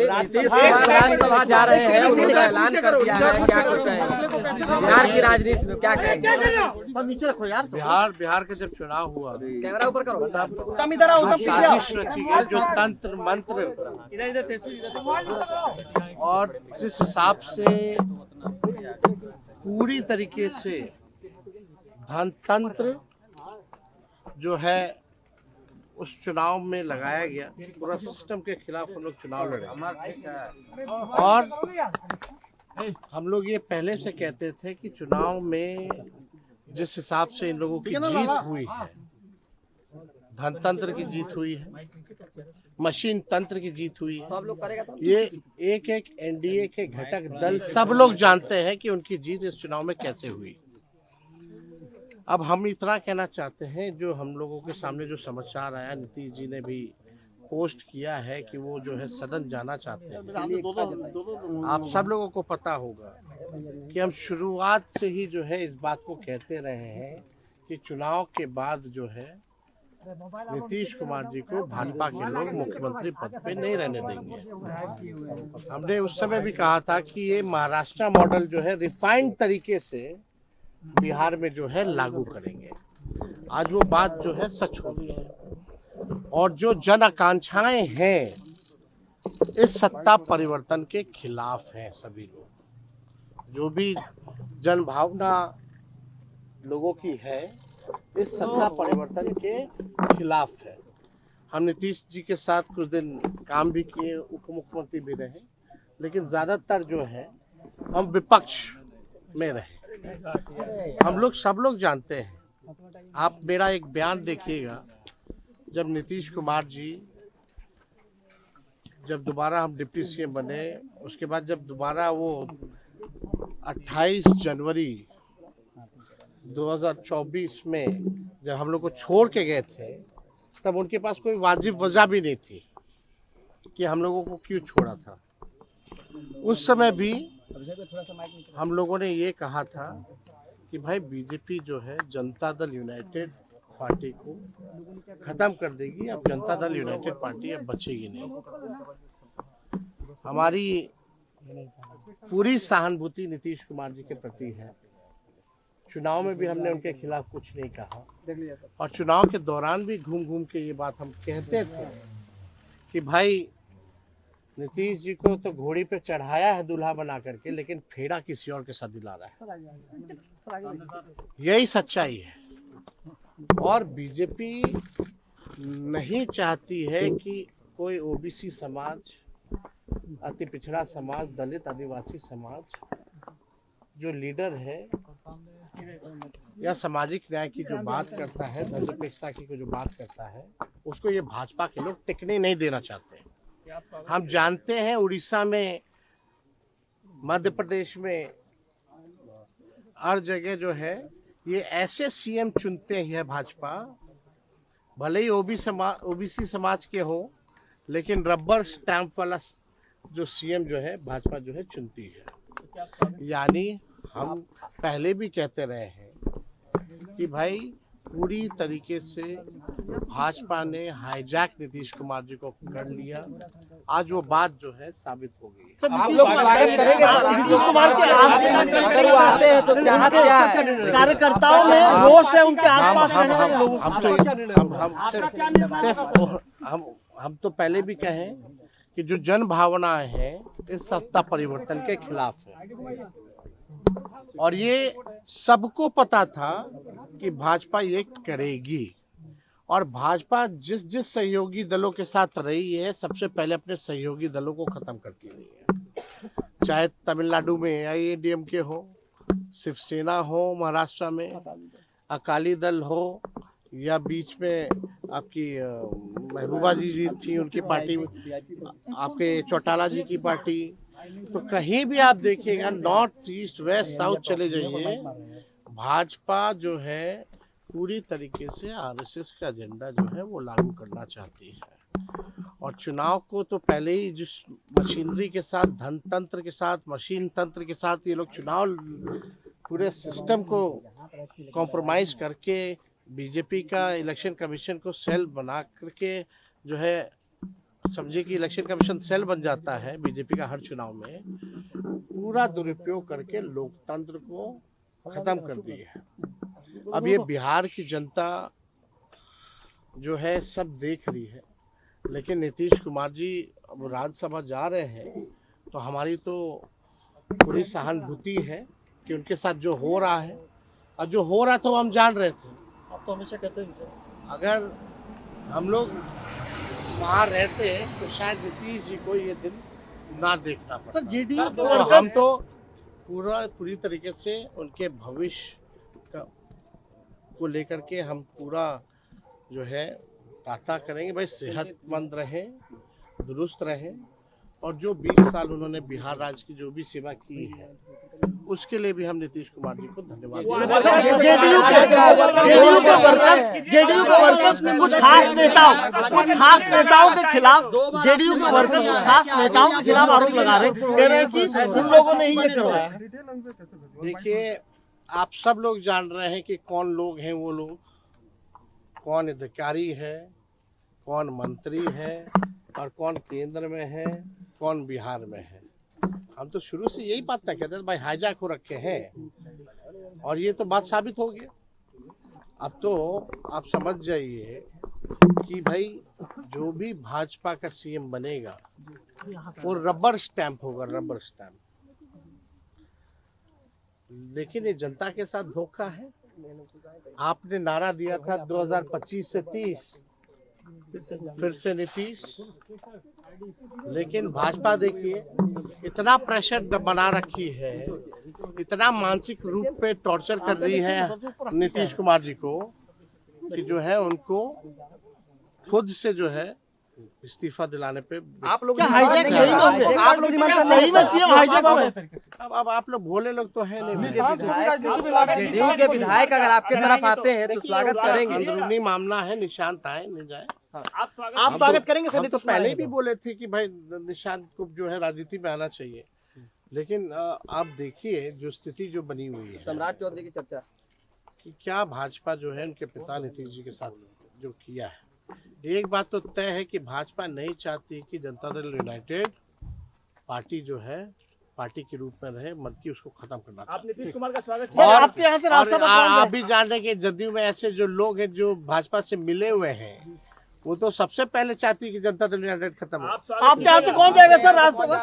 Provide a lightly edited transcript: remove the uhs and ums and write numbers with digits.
राज्यसभा जा रहे हैं, उन्होंने ऐलान कर दिया है, क्या करते हैं बिहार की राजनीति में, क्या कहेंगे? नीचे रखो यार। बिहार का जब चुनाव हुआ, कैमरा ऊपर करो, साजिश रची गई, जो तंत्र मंत्र और जिस हिसाब से पूरी तरीके से धनतंत्र जो है उस चुनाव में लगाया गया, पूरा सिस्टम के खिलाफ हम लोग चुनाव लड़े। और हम लोग ये पहले से कहते थे कि चुनाव में जिस हिसाब से इन लोगों की जीत हुई है, धनतंत्र की जीत हुई है, मशीन तंत्र की जीत हुई है, ये एक एक एनडीए के घटक दल सब लोग जानते हैं कि उनकी जीत इस चुनाव में कैसे हुई। अब हम इतना कहना चाहते हैं, जो हम लोगों के सामने जो समाचार आया, नीतीश जी ने भी पोस्ट किया है कि वो जो है सदन जाना चाहते हैं। आप सब लोगों को पता होगा कि हम शुरुआत से ही जो है इस बात को कहते रहे हैं कि चुनाव के बाद जो है नीतीश कुमार जी को भाजपा के लोग मुख्यमंत्री पद पे नहीं रहने देंगे। हमने उस समय भी कहा था कि ये महाराष्ट्र मॉडल जो है रिफाइंड तरीके से बिहार में जो है लागू करेंगे। आज वो बात जो है सच हो गई है, और जो जन आकांक्षाएं हैं इस सत्ता परिवर्तन के खिलाफ हैं। सभी लोग, जो भी जन भावना लोगों की है, इस सत्ता परिवर्तन के खिलाफ है। हम नीतीश जी के साथ कुछ दिन काम भी किए, उप मुख्यमंत्री भी रहे, लेकिन ज्यादातर जो है हम विपक्ष में रहे। हम लोग सब लोग जानते हैं, आप मेरा एक बयान देखिएगा, जब नीतीश कुमार जी जब दोबारा हम डिप्टी सीएम बने, उसके बाद जब दोबारा वो 28 जनवरी 2024 में जब हम लोग को छोड़ के गए थे, तब उनके पास कोई वाजिब वजह भी नहीं थी कि हम लोगों को क्यों छोड़ा था। उस समय भी हम लोगों ने ये कहा था कि भाई बीजेपी जो है जनता दल यूनाइटेड पार्टी को खत्म कर देगी, अब जनता दल यूनाइटेड पार्टी अब बचेगी नहीं। हमारी पूरी सहानुभूति नीतीश कुमार जी के प्रति है। चुनाव में भी हमने उनके खिलाफ कुछ नहीं कहा, और चुनाव के दौरान भी घूम घूम के ये बात हम कहते थे कि भाई नीतीश जी को तो घोड़ी पे चढ़ाया है दूल्हा बना करके, लेकिन फेरा किसी और के साथ दिला रहा है। यही सच्चाई है। और बीजेपी नहीं चाहती है कि कोई ओबीसी समाज, अति पिछड़ा समाज, दलित आदिवासी समाज जो लीडर है या सामाजिक न्याय की जो बात करता है, धर्मनिरपेक्षता की जो बात करता है, उसको ये भाजपा के लोग टिकने नहीं देना चाहते। हम जानते हैं उड़ीसा में, मध्य प्रदेश में, हर जगह जो है ये ऐसे सीएम चुनते हैं भाजपा, भले ही ओबीसी समाज के हो, लेकिन रबर स्टैंप वाला जो सीएम जो है भाजपा जो है चुनती है। यानी हम पहले भी कहते रहे हैं कि भाई पूरी तरीके से भाजपा ने हाईजैक नीतीश कुमार जी को कर लिया। आज वो बात जो है साबित हो गई। आप लोग स्वागत करेंगे नीतीश कुमार के अगर वो आते हैं तो चाहत क्या है? कार्यकर्ताओं में रोष है उनके आसपास रहने वाले लोगों को। हम तो पहले भी कहें कि जो जन भावनाएं हैं इस सत्ता परिवर्तन के खिलाफ है, और ये सबको पता था कि भाजपा ये करेगी। और भाजपा जिस जिस सहयोगी दलों के साथ रही है, सबसे पहले अपने सहयोगी दलों को खत्म करती रही है। चाहे तमिलनाडु में AIADMK हो, शिवसेना हो, महाराष्ट्र में अकाली दल हो, या बीच में आपकी महबूबा जी थी, उनकी पार्टी, आपके चौटाला जी की पार्टी, तो कहीं भी आप देखिएगा, नॉर्थ ईस्ट वेस्ट साउथ चले जाइए, भाजपा जो है पूरी तरीके से आरएसएस का एजेंडा जो है वो लागू करना चाहती है। और चुनाव को तो पहले ही जिस मशीनरी के साथ, धनतंत्र के साथ, मशीन तंत्र के साथ ये लोग चुनाव पूरे सिस्टम को कॉम्प्रोमाइज करके बीजेपी का इलेक्शन कमीशन को सेल बना करके जो है समझिए कि इलेक्शन कमीशन सेल बन जाता है बीजेपी का हर चुनाव में, पूरा दुरुपयोग करके लोकतंत्र को खत्म कर दी है। अब ये बिहार की जनता जो है सब देख रही है, लेकिन नीतीश कुमार जी अब राज्यसभा जा रहे हैं तो हमारी तो पूरी सहानुभूति है कि उनके साथ जो हो रहा है, और जो हो रहा था वो हम जान रहे थे। आप तो हमेशा कहते हैं अगर हम लोग वहाँ रहते तो शायद नीतीश जी को ये दिन ना देखना पड़ता। सर जेडीयू तो हम तो पूरी तरीके से उनके भविष्य को लेकर के हम पूरा जो है प्रार्थना करेंगे, भाई सेहतमंद रहें, दुरुस्त रहें, और जो 20 साल उन्होंने बिहार राज्य की जो भी सेवा की है उसके लिए भी हम नीतीश कुमार जी को धन्यवाद देते जेडीयू के वर्कर्स कुछ खास नेताओं के खिलाफ जेडीयू के वर्कर्स कुछ खास नेताओं के खिलाफ आरोप लगा रहे हैं, कह रहे हैं कि उन लोगों ने ही ये करवाया। देखिए, आप सब लोग जान रहे हैं कि कौन लोग हैं वो लोग, कौन अधिकारी है, कौन मंत्री है, और कौन केंद्र में है, कौन बिहार में है। हम तो शुरू से यही बात तय कहते थे, भाई हाईजैक हो रखे हैं, और ये तो बात साबित हो गई। अब तो आप समझ जाइए कि भाई जो भी भाजपा का सीएम बनेगा वो रबर स्टैंप होगा, रबर स्टैंप। लेकिन ये जनता के साथ धोखा है। आपने नारा दिया था 2025 से 30, फिर से नीतीश, लेकिन भाजपा देखिए इतना प्रेशर बना रखी है, इतना मानसिक रूप पे टॉर्चर कर रही है नीतीश कुमार जी को कि जो है उनको खुद से जो है इस्तीफा दिलाने पे आप लोग हाईजैक सही होंगे, आप लोग सही में सीएम हाईजैक होंगे। अब आप लोग भोले लोग तो है नहीं। जेडीयू के विधायक अगर आपके तरफ आते हैं तो स्वागत करेंगे। अंदरूनी मामला है, निशांत आए नहीं जाए, आप स्वागत करेंगे सर? हम तो पहले भी बोले थे कि भाई निशांत को जो है राजनीति में आना चाहिए, लेकिन आप देखिए जो स्थिति जो बनी हुई है, सम्राट चौधरी की चर्चा कि क्या भाजपा जो है उनके पिता नीतीश जी के साथ जो किया है। एक बात तो तय है कि भाजपा नहीं चाहती कि जनता दल यूनाइटेड पार्टी जो है पार्टी के रूप में रहे, बल्कि उसको खत्म करना। आप नीतीश कुमार का स्वागत और आपके यहाँ से रास्ता आप भी जान रहे हैं कि जदयू में ऐसे जो लोग हैं जो भाजपा से मिले हुए हैं, वो तो सबसे पहले चाहती है कि जनता दल यूनाइटेड खत्म हो। आपके यहाँ से कौन जाएगा सर राज्यसभा?